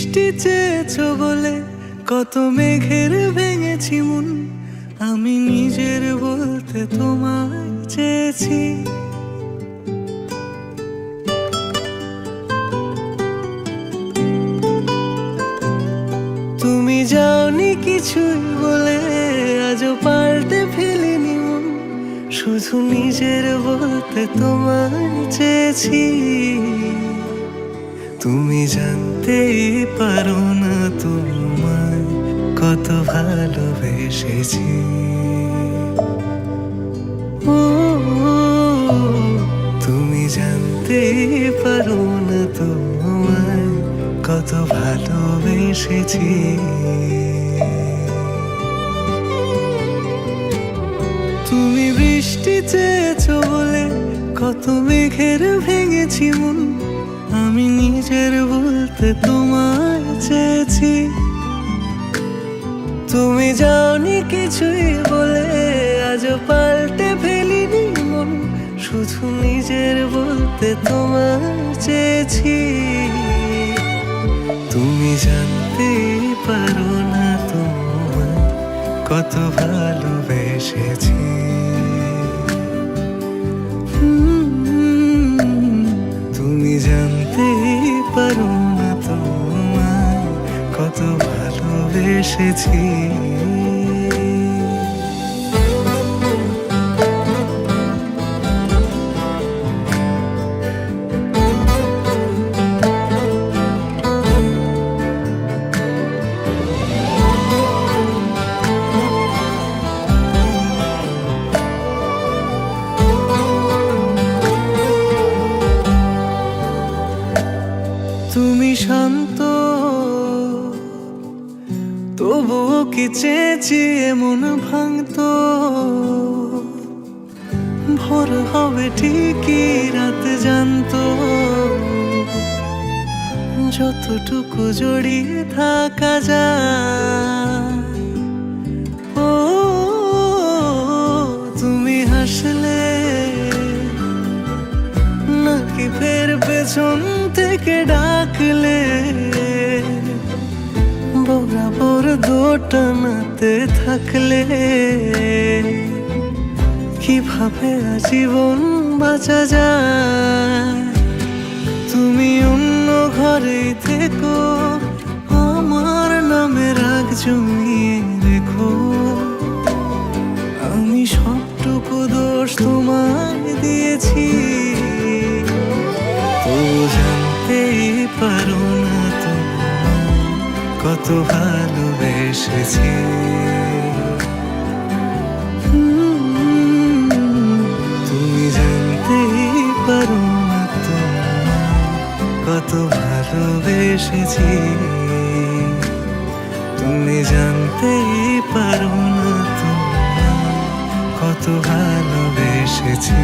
বৃষ্টি চেয়েছো বলে কত মেঘের ভেঙেছি মন, আমি নিজের বলতে তোমায় চেয়েছি। তুমি যাওনি কিছুই বলে আজও পাল্টে ফেলিনি মন, শুধু নিজের বলতে তোমায় চেয়েছি। তুমি জানতেই পারো না তোমায় কত ভালোবেসেছি। ও তুমি জানতেই পারো না তোমায় কত ভালোবেসেছি। তুমি বৃষ্টি চেয়েছো বলে কত মেঘের ভেঙেছি মন, আমি নিজের বলতে তোমায় চেয়েছি। তুমি যাওনি কিছুই বলে আজও পাল্টে ফেলিনি মন, শুধু নিজের বলতে তোমায় চেয়েছি। তুমি জানতে পারো না তোমায় কত ভালোবেসেছি। তুমি জানতে পারো না তোমায় কত ভালোবেসেছি। তুমি শান্ত তবুও কি চেয়েছি এমন ভাঙতো, ভোর হবে ঠিকই রাত জানতো, যতটুকু জড়িয়ে থাকা যায়। ও তুমি হাসলে নাকি ফের পেছন থেকে ডাকলে, বরাবর দোটানাতে থাকলে কিভাবে আজীবন বাঁচা যায়। তুমি অন্য ঘরে থেকো, আমার নামে রাগ জমিয়ে রেখো, আমি সবটুকু দোষ তোমায় দিয়েছি। তো জানতেই পারো না তোমায় কত ভালোবেসেছি। তুমি জানতেই পারো না তোমায় কত ভালোবেসেছি। তুমি জানতেই পারো না তোমায় কত ভালোবেসেছি।